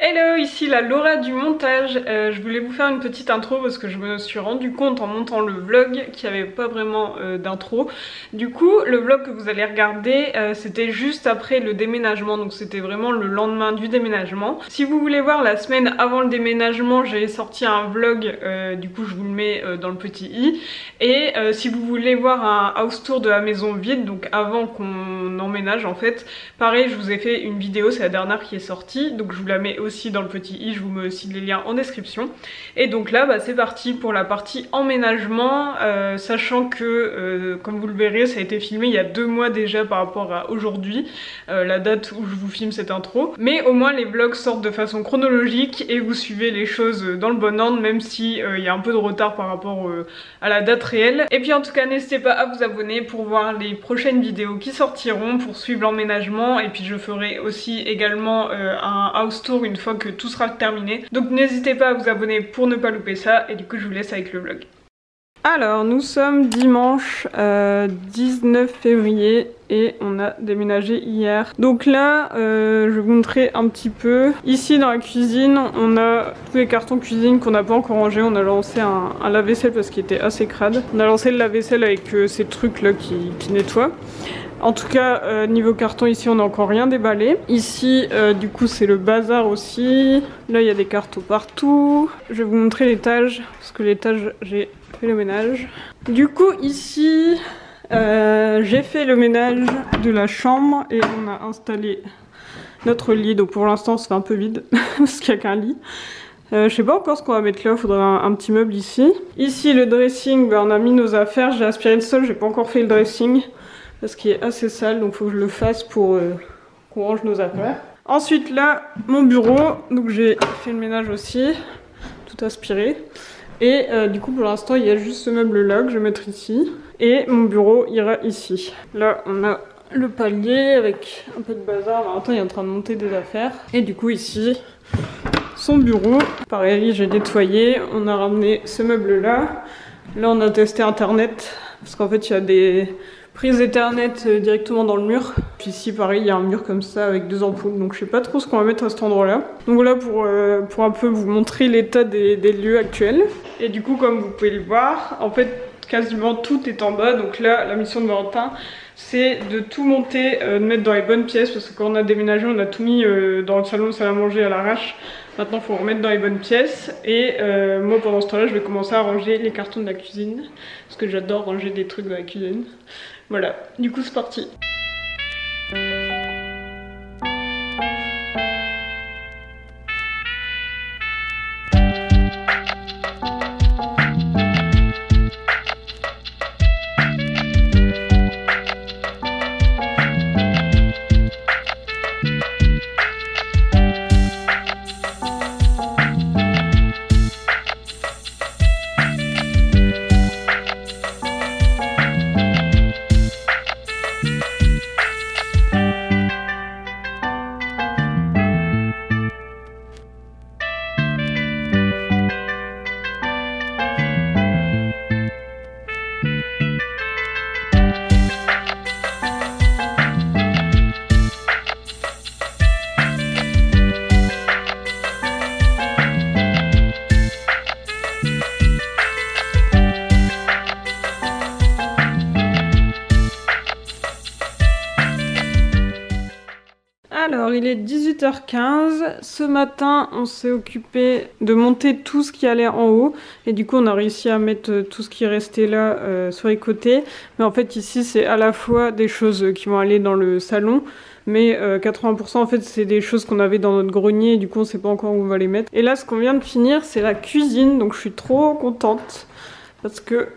Hello, ici la Laura du montage. Je voulais vous faire une petite intro parce que je me suis rendu compte en montant le vlog qu'il n'y avait pas vraiment d'intro. Du coup, le vlog que vous allez regarder, c'était juste après le déménagement, donc c'était vraiment le lendemain du déménagement. Si vous voulez voir la semaine avant le déménagement, j'ai sorti un vlog, du coup je vous le mets dans le petit i. Et si vous voulez voir un house tour de la maison vide, donc avant qu'on emménage en fait, pareil, je vous ai fait une vidéo, c'est la dernière qui est sortie, donc je vous la mets aussi dans le petit i, je vous mets aussi les liens en description. Et donc là bah, c'est parti pour la partie emménagement, sachant que comme vous le verrez ça a été filmé il y a 2 mois déjà par rapport à aujourd'hui, la date où je vous filme cette intro, mais au moins les vlogs sortent de façon chronologique et vous suivez les choses dans le bon ordre, même si il y a un peu de retard par rapport à la date réelle. Et puis en tout cas n'hésitez pas à vous abonner pour voir les prochaines vidéos qui sortiront, pour suivre l'emménagement, et puis je ferai aussi également un house tour une fois que tout sera terminé. Donc n'hésitez pas à vous abonner pour ne pas louper ça, et du coup je vous laisse avec le vlog. Alors nous sommes dimanche 19 février et on a déménagé hier. Donc là je vais vous montrer un petit peu. Ici dans la cuisine on a tous les cartons cuisine qu'on n'a pas encore rangés. On a lancé un lave-vaisselle parce qu'il était assez crade. On a lancé le lave-vaisselle avec ces trucs là qui nettoient. En tout cas niveau carton ici on n'a encore rien déballé. Ici du coup c'est le bazar aussi. Là il y a des cartons partout. Je vais vous montrer l'étage parce que l'étage j'ai fait le ménage. Du coup ici j'ai fait le ménage de la chambre et on a installé notre lit. Donc pour l'instant c'est un peu vide parce qu'il n'y a qu'un lit. Je sais pas encore ce qu'on va mettre là, il faudra un petit meuble ici. Ici le dressing, bah, on a mis nos affaires, j'ai aspiré le sol, j'ai pas encore fait le dressing parce qu'il est assez sale, donc faut que je le fasse pour qu'on range nos affaires. Ensuite là, mon bureau, donc j'ai fait le ménage aussi, tout aspiré. Et du coup pour l'instant il y a juste ce meuble là que je vais mettre ici. Et mon bureau ira ici. Là on a le palier avec un peu de bazar, en même temps il est en train de monter des affaires. Et du coup ici, son bureau. Pareil j'ai nettoyé, on a ramené ce meuble là. Là on a testé internet, parce qu'en fait il y a des prise Ethernet directement dans le mur. Puis ici pareil il y a un mur comme ça avec 2 ampoules, donc je sais pas trop ce qu'on va mettre à cet endroit là. Donc voilà pour un peu vous montrer l'état des lieux actuels. Et du coup comme vous pouvez le voir, en fait quasiment tout est en bas. Donc là la mission de Valentin c'est de tout monter, de mettre dans les bonnes pièces, parce que quand on a déménagé on a tout mis dans le salon, salle à manger à l'arrache. Maintenant il faut remettre dans les bonnes pièces. Et moi pendant ce temps là je vais commencer à ranger les cartons de la cuisine, parce que j'adore ranger des trucs dans la cuisine. Voilà, du coup c'est parti. Alors il est 18h15, ce matin on s'est occupé de monter tout ce qui allait en haut et du coup on a réussi à mettre tout ce qui restait là sur les côtés. Mais en fait ici c'est à la fois des choses qui vont aller dans le salon, mais 80% en fait c'est des choses qu'on avait dans notre grenier et du coup on sait pas encore où on va les mettre. Et là ce qu'on vient de finir c'est la cuisine, donc je suis trop contente parce que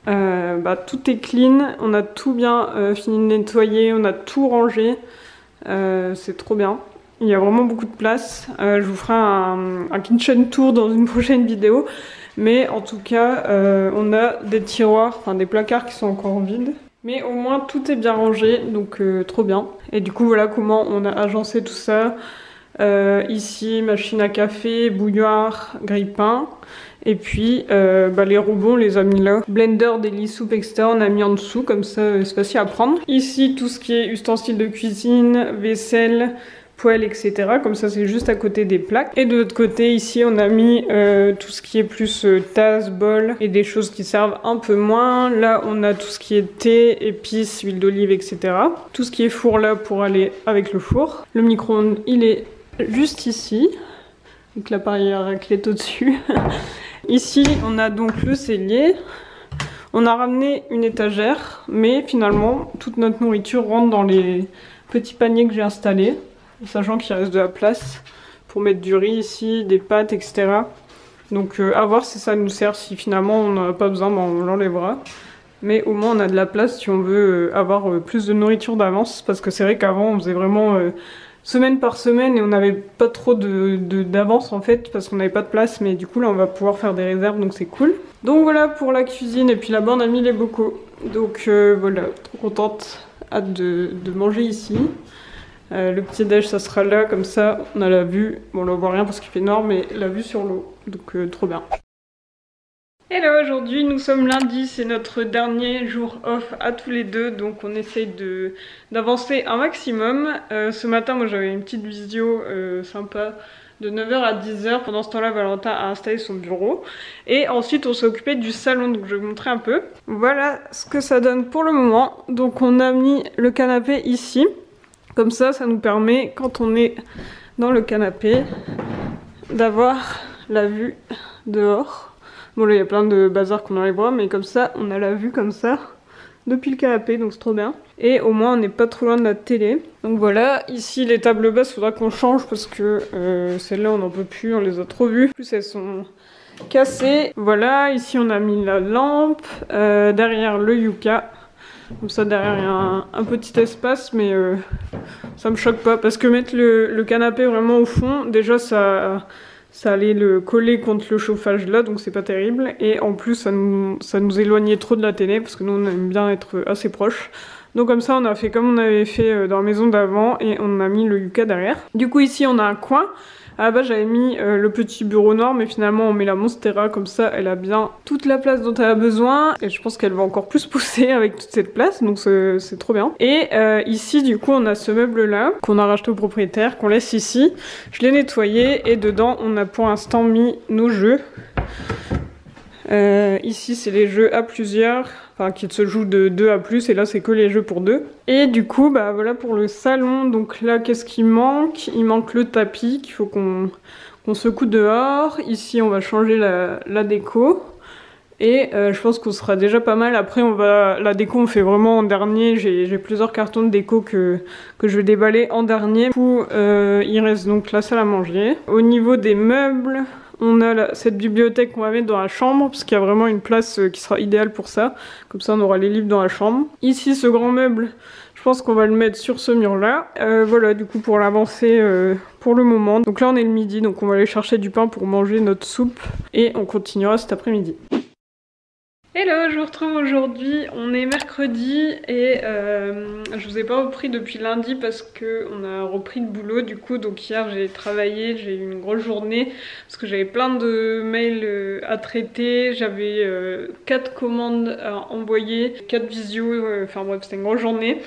bah, tout est clean, on a tout bien fini de nettoyer, on a tout rangé. C'est trop bien, il y a vraiment beaucoup de place. Je vous ferai un kitchen tour dans une prochaine vidéo, mais en tout cas on a des tiroirs, enfin des placards qui sont encore vides, mais au moins tout est bien rangé, donc trop bien. Et du coup voilà comment on a agencé tout ça. Ici machine à café, bouilloire, grille-pain. Et puis bah, les robots on les a mis là. Blender, délit soupe, etc. on a mis en dessous, comme ça c'est facile à prendre. Ici tout ce qui est ustensiles de cuisine, vaisselle, poêle, etc. Comme ça c'est juste à côté des plaques. Et de l'autre côté ici on a mis tout ce qui est plus tasse, bol et des choses qui servent un peu moins. Là on a tout ce qui est thé, épices, huile d'olive, etc. Tout ce qui est four là pour aller avec le four. Le micro-ondes il est juste ici, avec l'appareil à raclette au-dessus. Ici on a donc le cellier. On a ramené une étagère, mais finalement toute notre nourriture rentre dans les petits paniers que j'ai installés, sachant qu'il reste de la place pour mettre du riz ici, des pâtes, etc. Donc à voir si ça nous sert. Si finalement on n'en a pas besoin, ben, on l'enlèvera. Mais au moins on a de la place si on veut avoir plus de nourriture d'avance, parce que c'est vrai qu'avant on faisait vraiment semaine par semaine et on n'avait pas trop d'avance en fait, parce qu'on n'avait pas de place. Mais du coup là on va pouvoir faire des réserves, donc c'est cool. Donc voilà pour la cuisine. Et puis là-bas on a mis les bocaux, donc voilà, trop contente, hâte de manger ici. Le petit déj ça sera là, comme ça on a la vue, bon là on voit rien parce qu'il fait noir, mais la vue sur l'eau, donc trop bien. Et là aujourd'hui nous sommes lundi, c'est notre dernier jour off à tous les deux, donc on essaye d'avancer un maximum. Ce matin moi j'avais une petite visio sympa de 9h à 10h. Pendant ce temps-là, Valentin a installé son bureau. Et ensuite, on s'est occupé du salon, donc je vais vous montrer un peu. Voilà ce que ça donne pour le moment. Donc on a mis le canapé ici. Comme ça, ça nous permet, quand on est dans le canapé, d'avoir la vue dehors. Bon là, il y a plein de bazar qu'on enlève voir, mais comme ça, on a la vue comme ça depuis le canapé, donc c'est trop bien. Et au moins on n'est pas trop loin de la télé. Donc voilà, ici les tables basses, faudra qu'on change parce que celles-là on n'en peut plus, on les a trop vues. En plus elles sont cassées. Voilà, ici on a mis la lampe, derrière le yucca. Comme ça derrière il y a un petit espace, mais ça me choque pas parce que mettre le canapé vraiment au fond, déjà ça allait le coller contre le chauffage là, donc c'est pas terrible. Et en plus ça nous éloignait trop de la télé parce que nous on aime bien être assez proches. Donc comme ça on a fait comme on avait fait dans la maison d'avant et on a mis le yucca derrière. Du coup ici on a un coin. À la base j'avais mis le petit bureau noir, mais finalement on met la Monstera, comme ça elle a bien toute la place dont elle a besoin. Et je pense qu'elle va encore plus pousser avec toute cette place, donc c'est trop bien. Et ici du coup on a ce meuble là qu'on a racheté au propriétaire, qu'on laisse ici. Je l'ai nettoyé et dedans on a pour l'instant mis nos jeux. Ici c'est les jeux à plusieurs, enfin qui se jouent de 2 à plus, et là c'est que les jeux pour 2. Et du coup bah voilà pour le salon. Donc là qu'est-ce qui manque? Il manque le tapis qu'il faut qu'on secoue dehors. Ici on va changer la déco. Et je pense qu'on sera déjà pas mal. Après la déco on fait vraiment en dernier. J'ai plusieurs cartons de déco que je vais déballer en dernier. Du coup il reste donc la salle à manger. Au niveau des meubles, on a cette bibliothèque qu'on va mettre dans la chambre, parce qu'il y a vraiment une place qui sera idéale pour ça. Comme ça on aura les livres dans la chambre. Ici ce grand meuble, je pense qu'on va le mettre sur ce mur là. Voilà du coup pour l'avancer pour le moment. Donc là on est le midi, donc on va aller chercher du pain pour manger notre soupe. Et on continuera cet après-midi. Hello, je vous retrouve aujourd'hui, on est mercredi et je vous ai pas repris depuis lundi parce que on a repris le boulot du coup. Donc hier j'ai travaillé, j'ai eu une grosse journée parce que j'avais plein de mails à traiter, j'avais 4 commandes à envoyer, 4 visios, enfin bref c'était une grosse journée.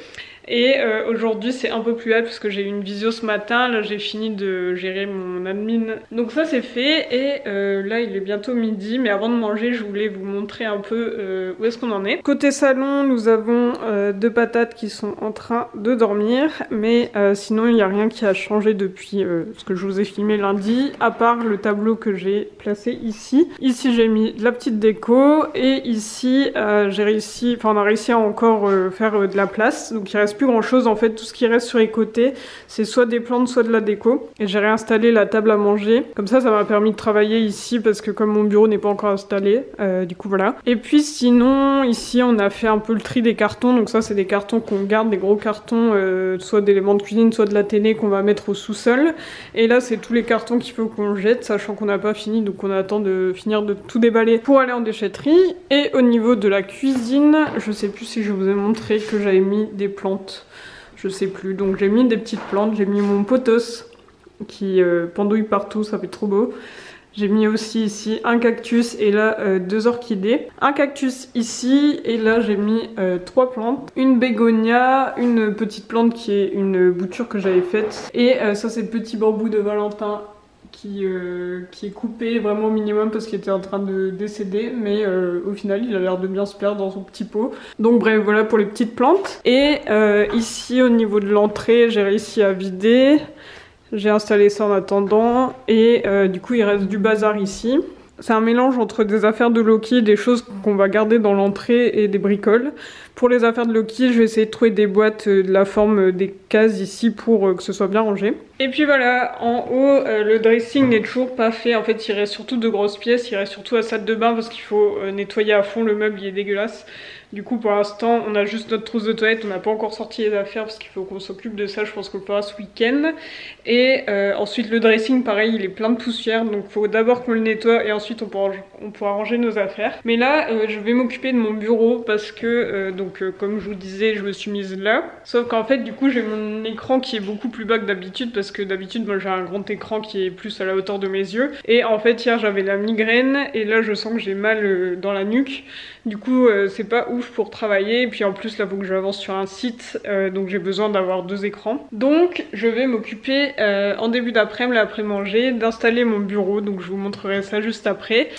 Et aujourd'hui c'est un peu plus hâte parce que j'ai eu une visio ce matin, là j'ai fini de gérer mon admin. Donc ça c'est fait et là il est bientôt midi, mais avant de manger je voulais vous montrer un peu où est-ce qu'on en est. Côté salon nous avons 2 patates qui sont en train de dormir, mais sinon il n'y a rien qui a changé depuis ce que je vous ai filmé lundi, à part le tableau que j'ai placé ici. Ici j'ai mis de la petite déco et ici on a réussi à encore faire de la place, donc il reste plus grand chose en fait. Tout ce qui reste sur les côtés c'est soit des plantes soit de la déco, et j'ai réinstallé la table à manger, comme ça m'a permis de travailler ici parce que comme mon bureau n'est pas encore installé, du coup voilà. Et puis sinon ici on a fait un peu le tri des cartons, donc ça c'est des cartons qu'on garde, des gros cartons soit d'éléments de cuisine soit de la télé qu'on va mettre au sous-sol, et là c'est tous les cartons qu'il faut qu'on jette, sachant qu'on n'a pas fini, donc on attend de finir de tout déballer pour aller en déchetterie. Et au niveau de la cuisine, je sais plus si je vous ai montré que j'avais mis des plantes, je sais plus, donc j'ai mis des petites plantes, j'ai mis mon pothos qui pendouille partout, ça fait trop beau. J'ai mis aussi ici un cactus et là 2 orchidées. Un cactus ici et là j'ai mis 3 plantes. Une bégonia, une petite plante qui est une bouture que j'avais faite. Et ça c'est le petit bambou de Valentin qui est coupé vraiment au minimum parce qu'il était en train de décéder. Mais au final il a l'air de bien se plaire dans son petit pot. Donc bref, voilà pour les petites plantes. Et ici au niveau de l'entrée j'ai réussi à vider. J'ai installé ça en attendant et du coup il reste du bazar ici. C'est un mélange entre des affaires de Loki, des choses qu'on va garder dans l'entrée et des bricoles. Pour les affaires de Loki, je vais essayer de trouver des boîtes de la forme des cases ici pour que ce soit bien rangé. Et puis voilà, en haut, le dressing n'est toujours pas fait. En fait, il reste surtout de grosses pièces, il reste surtout la salle de bain parce qu'il faut nettoyer à fond, le meuble il est dégueulasse. Du coup, pour l'instant, on a juste notre trousse de toilette, on n'a pas encore sorti les affaires parce qu'il faut qu'on s'occupe de ça, je pense qu'on le fera ce week-end. Et ensuite, le dressing, pareil, il est plein de poussière, donc il faut d'abord qu'on le nettoie et ensuite on pourra ranger nos affaires. Mais là, je vais m'occuper de mon bureau parce que, comme je vous disais, je me suis mise là. Sauf qu'en fait, du coup, j'ai mon écran qui est beaucoup plus bas que d'habitude parce que d'habitude, moi j'ai un grand écran qui est plus à la hauteur de mes yeux. Et en fait, hier, j'avais la migraine et là, je sens que j'ai mal dans la nuque. Du coup, c'est pas ouf pour travailler. Et puis en plus, là, faut que j'avance sur un site, donc j'ai besoin d'avoir 2 écrans. Donc, je vais m'occuper en début d'après-midi, après-manger, d'installer mon bureau. Donc, je vous montrerai ça juste après.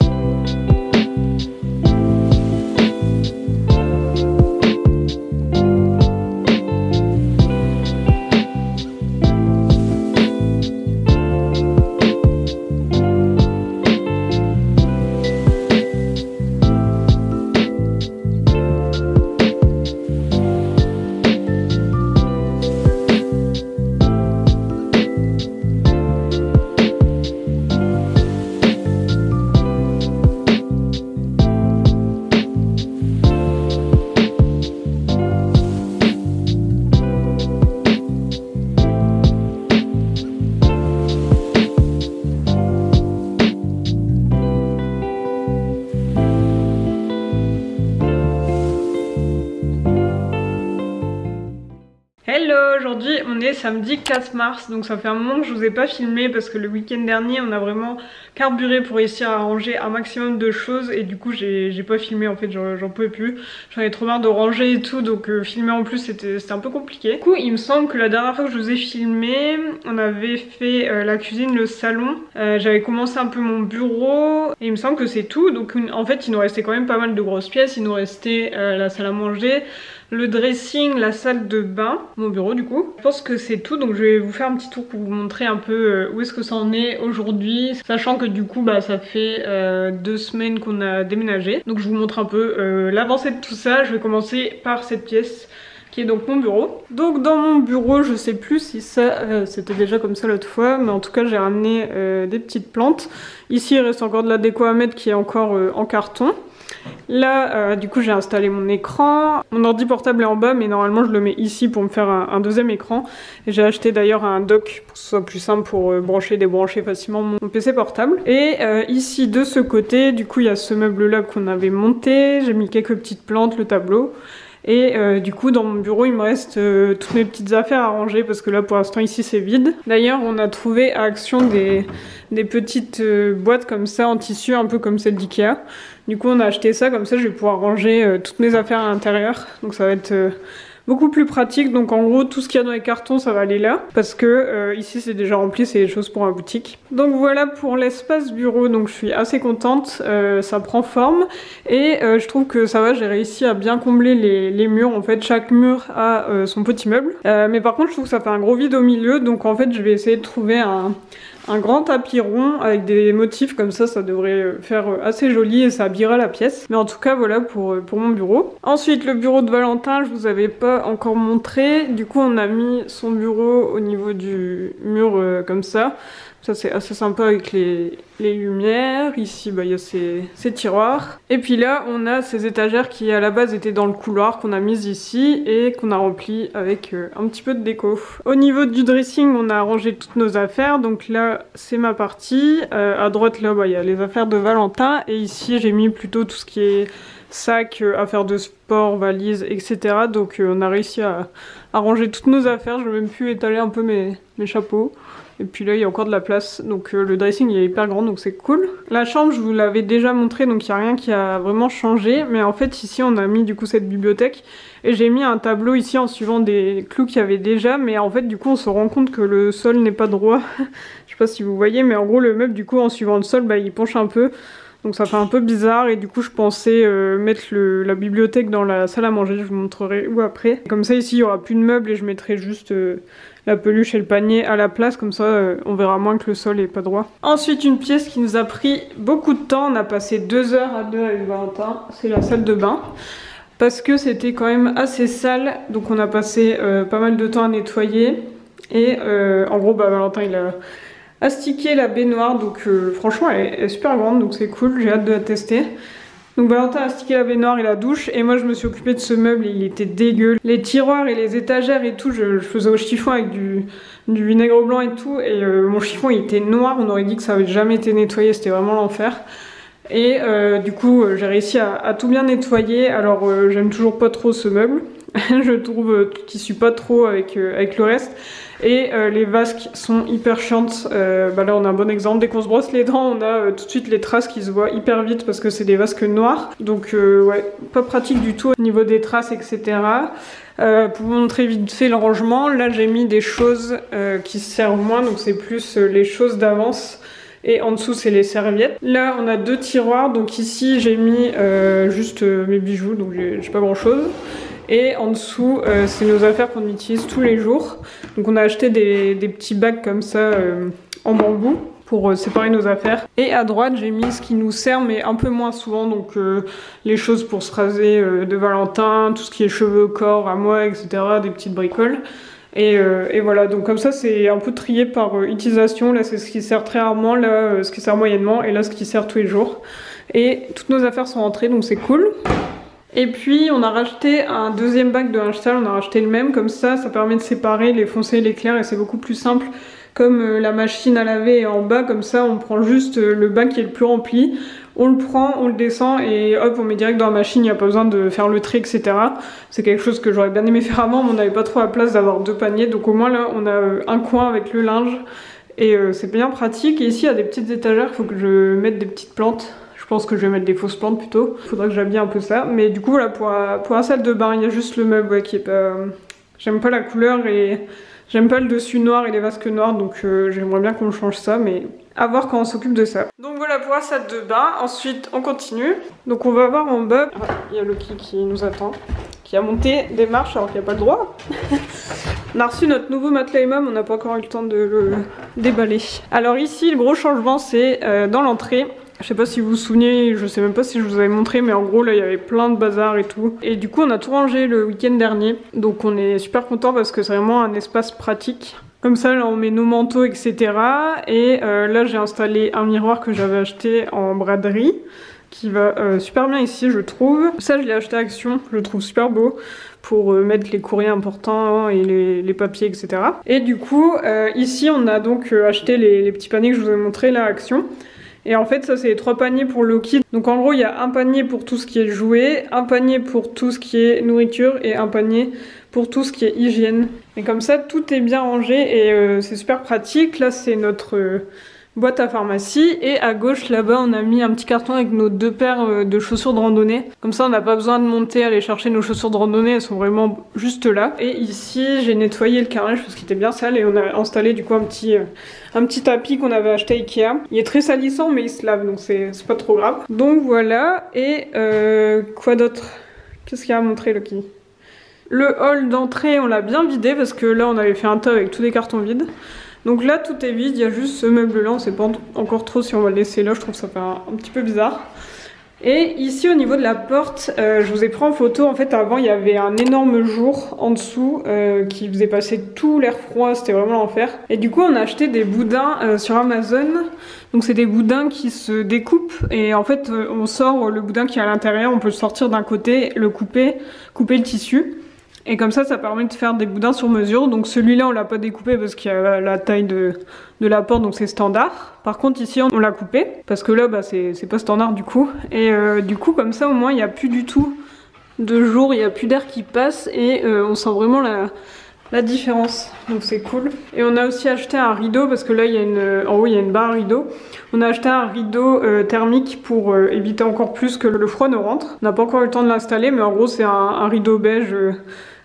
Hello, aujourd'hui on est samedi 4 mars, donc ça fait un moment que je vous ai pas filmé parce que le week-end dernier on a vraiment carburé pour réussir à ranger un maximum de choses et du coup j'ai pas filmé en fait, j'en pouvais plus, j'en ai trop marre de ranger et tout, donc filmer en plus c'était un peu compliqué. Du coup il me semble que la dernière fois que je vous ai filmé, on avait fait la cuisine, le salon, j'avais commencé un peu mon bureau et il me semble que c'est tout, donc en fait il nous restait quand même pas mal de grosses pièces, il nous restait la salle à manger, le dressing, la salle de bain, mon bureau du coup. Je pense que c'est tout, donc je vais vous faire un petit tour pour vous montrer un peu où est-ce que ça en est aujourd'hui, sachant que du coup bah ça fait 2 semaines qu'on a déménagé. Donc je vous montre un peu l'avancée de tout ça. Je vais commencer par cette pièce qui est donc mon bureau. Donc dans mon bureau, je sais plus si ça c'était déjà comme ça l'autre fois, mais en tout cas j'ai ramené des petites plantes. Ici il reste encore de la déco à mettre qui est encore en carton. Là, du coup, j'ai installé mon écran. Mon ordi portable est en bas, mais normalement, je le mets ici pour me faire un deuxième écran. Et j'ai acheté d'ailleurs un dock pour que ce soit plus simple pour brancher et débrancher facilement mon PC portable. Et ici, de ce côté, du coup, il y a ce meuble-là qu'on avait monté. J'ai mis quelques petites plantes, le tableau. Et du coup dans mon bureau il me reste toutes mes petites affaires à ranger parce que là pour l'instant ici c'est vide. D'ailleurs on a trouvé à Action des petites boîtes comme ça en tissu, un peu comme celle d'Ikea. Du coup on a acheté ça, comme ça je vais pouvoir ranger toutes mes affaires à l'intérieur. Donc ça va être beaucoup plus pratique. Donc en gros tout ce qu'il y a dans les cartons ça va aller là parce que ici c'est déjà rempli, c'est des choses pour la boutique. Donc voilà pour l'espace bureau, donc je suis assez contente, ça prend forme et je trouve que ça va, j'ai réussi à bien combler les murs. En fait chaque mur a son petit meuble, mais par contre je trouve que ça fait un gros vide au milieu, donc en fait je vais essayer de trouver un grand tapis rond avec des motifs comme ça devrait faire assez joli et ça habillera la pièce. Mais en tout cas voilà pour mon bureau. Ensuite le bureau de Valentin, je vous avais pas encore montré. Du coup on a mis son bureau au niveau du mur comme ça. Ça c'est assez sympa avec les lumières. Ici bah, il y a ces tiroirs. Et puis là on a ces étagères qui à la base étaient dans le couloir qu'on a mises ici et qu'on a rempli avec un petit peu de déco. Au niveau du dressing on a rangé toutes nos affaires. Donc là c'est ma partie. À droite là bah, il y a les affaires de Valentin. Et ici j'ai mis plutôt tout ce qui est sac, affaires de sport, valises, etc. Donc on a réussi à ranger toutes nos affaires. Je vais même pu étaler un peu mes chapeaux. Et puis là il y a encore de la place, donc le dressing il est hyper grand, donc c'est cool. La chambre je vous l'avais déjà montré, donc il n'y a rien qui a vraiment changé, mais en fait ici on a mis du coup cette bibliothèque et j'ai mis un tableau ici en suivant des clous qu'il y avait déjà, mais en fait du coup on se rend compte que le sol n'est pas droit. Je sais pas si vous voyez, mais en gros le meuble du coup en suivant le sol bah, il penche un peu. Donc ça fait un peu bizarre et du coup je pensais mettre la bibliothèque dans la salle à manger, je vous montrerai où après. Comme ça ici il n'y aura plus de meubles et je mettrai juste la peluche et le panier à la place, comme ça on verra moins que le sol est pas droit. Ensuite une pièce qui nous a pris beaucoup de temps, on a passé 2 heures à 2 avec Valentin, c'est la salle de bain. Parce que c'était quand même assez sale, donc on a passé pas mal de temps à nettoyer. Et en gros bah, Valentin il a astiqué la baignoire, donc franchement elle est super grande, donc c'est cool, j'ai hâte de la tester. Donc Valentin a astiqué la baignoire et la douche, et moi je me suis occupée de ce meuble, il était dégueu. Les tiroirs et les étagères et tout, je faisais au chiffon avec du vinaigre blanc et tout, et mon chiffon il était noir, on aurait dit que ça avait jamais été nettoyé, c'était vraiment l'enfer. Et du coup j'ai réussi à tout bien nettoyer. Alors j'aime toujours pas trop ce meuble, je trouve qu'il suit pas trop avec le reste. Et les vasques sont hyper chiantes, bah là on a un bon exemple, dès qu'on se brosse les dents on a tout de suite les traces qui se voient hyper vite parce que c'est des vasques noirs. Donc ouais, pas pratique du tout au niveau des traces etc. Pour vous montrer vite fait le rangement, là j'ai mis des choses qui servent moins, donc c'est plus les choses d'avance. Et en dessous c'est les serviettes. Là on a 2 tiroirs, donc ici j'ai mis juste mes bijoux, donc j'ai pas grand chose. Et en dessous c'est nos affaires qu'on utilise tous les jours. Donc on a acheté des petits bacs comme ça en bambou pour séparer nos affaires. Et à droite j'ai mis ce qui nous sert mais un peu moins souvent, donc les choses pour se raser de Valentin, tout ce qui est cheveux, corps, à moi, etc. Des petites bricoles. Et voilà, donc comme ça c'est un peu trié par utilisation. Là c'est ce qui sert très rarement, là ce qui sert moyennement, et là ce qui sert tous les jours. Et toutes nos affaires sont rentrées, donc c'est cool. Et puis on a racheté un deuxième bac de linge sale, on a racheté le même, comme ça permet de séparer les foncés et les clairs et c'est beaucoup plus simple. Comme la machine à laver est en bas, comme ça on prend juste le bac qui est le plus rempli, on le prend, on le descend et hop on met direct dans la machine, il n'y a pas besoin de faire le tri etc. C'est quelque chose que j'aurais bien aimé faire avant, mais on n'avait pas trop la place d'avoir 2 paniers, donc au moins là on a un coin avec le linge et c'est bien pratique. Et ici il y a des petites étagères, il faut que je mette des petites plantes. Je pense que je vais mettre des fausses plantes plutôt. Faudra que j'habille un peu ça. Mais du coup voilà, pour la salle de bain, il y a juste le meuble ouais, qui est pas... J'aime pas la couleur et j'aime pas le dessus noir et les vasques noirs. Donc j'aimerais bien qu'on change ça, mais à voir quand on s'occupe de ça. Donc voilà pour la salle de bain. Ensuite on continue. Donc on va voir en bas. Il y a Loki qui nous attend, qui a monté des marches alors qu'il n'y a pas le droit. On a reçu notre nouveau matelas Imam, on n'a pas encore eu le temps de le déballer. Alors ici le gros changement c'est dans l'entrée. Je sais pas si vous vous souvenez, je sais même pas si je vous avais montré, mais en gros là il y avait plein de bazar et tout. Et du coup on a tout rangé le week-end dernier, donc on est super content parce que c'est vraiment un espace pratique. Comme ça là on met nos manteaux etc. Et là j'ai installé un miroir que j'avais acheté en braderie, qui va super bien ici je trouve. Ça je l'ai acheté à Action, je le trouve super beau pour mettre les courriers importants et les papiers etc. Et du coup ici on a donc acheté les petits paniers que je vous ai montré là à Action. Et en fait ça c'est les 3 paniers pour Loki. Donc en gros il y a un panier pour tout ce qui est jouets, un panier pour tout ce qui est nourriture et un panier pour tout ce qui est hygiène. Et comme ça tout est bien rangé et c'est super pratique. Là c'est notre boîte à pharmacie et à gauche là-bas on a mis un petit carton avec nos 2 paires de chaussures de randonnée. Comme ça on n'a pas besoin de monter aller chercher nos chaussures de randonnée, elles sont vraiment juste là. Et ici j'ai nettoyé le carrelage parce qu'il était bien sale et on a installé du coup un petit tapis qu'on avait acheté à Ikea. Il est très salissant mais il se lave donc c'est pas trop grave. Donc voilà. Et quoi d'autre? Qu'est-ce qu'il y a à montrer Loki? Le hall d'entrée on l'a bien vidé parce que là on avait fait un tas avec tous les cartons vides. Donc là tout est vide, il y a juste ce meuble là, on sait pas encore trop si on va le laisser là, je trouve ça fait un petit peu bizarre. Et ici au niveau de la porte, je vous ai pris en photo, en fait avant il y avait un énorme jour en dessous qui faisait passer tout l'air froid, c'était vraiment l'enfer. Et du coup on a acheté des boudins sur Amazon, donc c'est des boudins qui se découpent et en fait on sort le boudin qui est à l'intérieur, on peut le sortir d'un côté, le couper le tissu. Et comme ça permet de faire des boudins sur mesure. Donc celui-là on l'a pas découpé parce qu'il y a la taille de la porte, donc c'est standard. Par contre ici on l'a coupé parce que là bah, c'est pas standard du coup. Et du coup comme ça au moins il n'y a plus du tout de jour, il n'y a plus d'air qui passe et on sent vraiment la différence, donc c'est cool. Et on a aussi acheté un rideau parce que là il y a en haut il y a une barre rideau. On a acheté un rideau thermique pour éviter encore plus que le froid ne rentre. On n'a pas encore eu le temps de l'installer, mais en gros c'est un rideau beige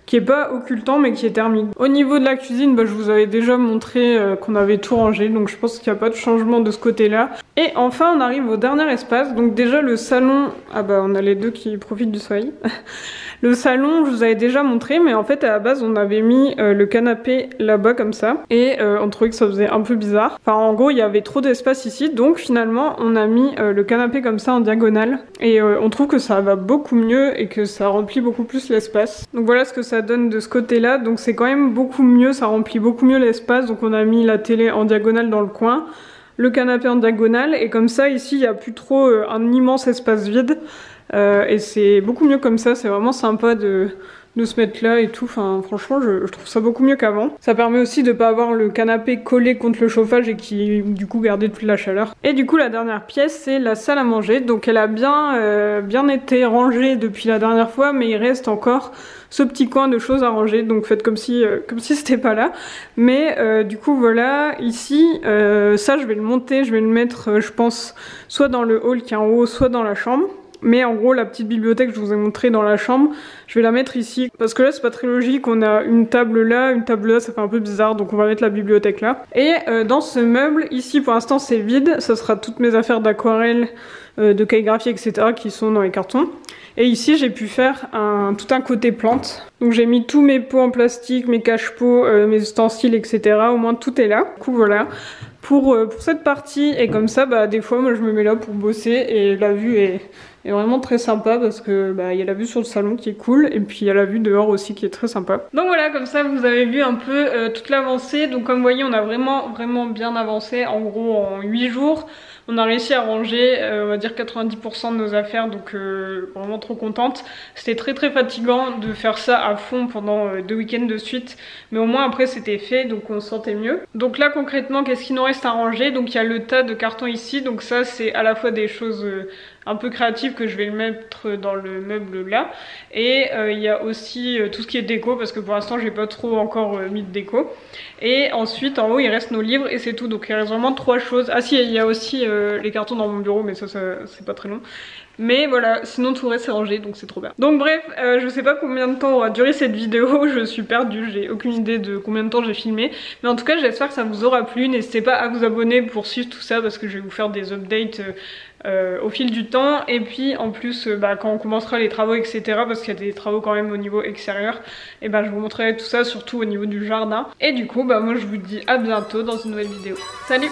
qui est pas occultant mais qui est thermique. Au niveau de la cuisine, je vous avais déjà montré qu'on avait tout rangé, donc je pense qu'il n'y a pas de changement de ce côté-là. Et enfin on arrive au dernier espace, donc déjà le salon, on a les deux qui profitent du soleil. Le salon, je vous avais déjà montré, mais en fait à la base on avait mis le canapé là-bas comme ça, et on trouvait que ça faisait un peu bizarre. Enfin en gros il y avait trop d'espace ici, donc finalement on a mis le canapé comme ça en diagonale, et on trouve que ça va beaucoup mieux et que ça remplit beaucoup plus l'espace. Donc voilà ce que ça donne de ce côté-là, donc c'est quand même beaucoup mieux, ça remplit beaucoup mieux l'espace. Donc on a mis la télé en diagonale dans le coin, le canapé en diagonale, et comme ça ici il n'y a plus trop un immense espace vide. Et c'est beaucoup mieux comme ça, c'est vraiment sympa de se mettre là et tout. Enfin franchement je trouve ça beaucoup mieux qu'avant. Ça permet aussi de pas avoir le canapé collé contre le chauffage et qui du coup garder toute la chaleur. Et du coup la dernière pièce c'est la salle à manger. Donc elle a bien été rangée depuis la dernière fois, mais il reste encore ce petit coin de choses à ranger, donc faites comme si c'était pas là. Mais du coup voilà, ici ça je vais le monter, je vais le mettre je pense soit dans le hall qui est en haut, soit dans la chambre. Mais en gros la petite bibliothèque que je vous ai montré dans la chambre, je vais la mettre ici. Parce que là c'est pas très logique, on a une table là, ça fait un peu bizarre, donc on va mettre la bibliothèque là. Et dans ce meuble, ici pour l'instant c'est vide, ça sera toutes mes affaires d'aquarelle, de calligraphie etc. qui sont dans les cartons. Et ici j'ai pu faire tout un côté plante. Donc j'ai mis tous mes pots en plastique, mes cache-pots, mes ustensiles etc. Au moins tout est là. Du coup voilà. Pour cette partie, et comme ça des fois moi je me mets là pour bosser et la vue est vraiment très sympa parce que y a la vue sur le salon qui est cool et puis il y a la vue dehors aussi qui est très sympa. Donc voilà, comme ça vous avez vu un peu toute l'avancée. Donc comme vous voyez on a vraiment bien avancé, en gros en 8 jours. On a réussi à ranger on va dire 90% de nos affaires, donc vraiment trop contente. C'était très fatigant de faire ça à fond pendant 2 week-ends de suite, mais au moins après c'était fait, donc on se sentait mieux. Donc là concrètement qu'est-ce qu'il nous reste à ranger? Donc il y a le tas de cartons ici, donc ça c'est à la fois des choses un peu créatives que je vais mettre dans le meuble là, et il y a aussi tout ce qui est déco parce que pour l'instant j'ai pas trop encore mis de déco. Et ensuite en haut il reste nos livres et c'est tout, donc il reste vraiment 3 choses. Ah si, il y a aussi les cartons dans mon bureau, mais ça c'est pas très long. Mais voilà, sinon tout reste rangé, donc c'est trop bien. Donc bref, je sais pas combien de temps aura duré cette vidéo, je suis perdue, j'ai aucune idée de combien de temps j'ai filmé. Mais en tout cas j'espère que ça vous aura plu, n'hésitez pas à vous abonner pour suivre tout ça parce que je vais vous faire des updates au fil du temps. Et puis en plus quand on commencera les travaux etc, parce qu'il y a des travaux quand même au niveau extérieur, et je vous montrerai tout ça, surtout au niveau du jardin. Et du coup moi je vous dis à bientôt dans une nouvelle vidéo. Salut!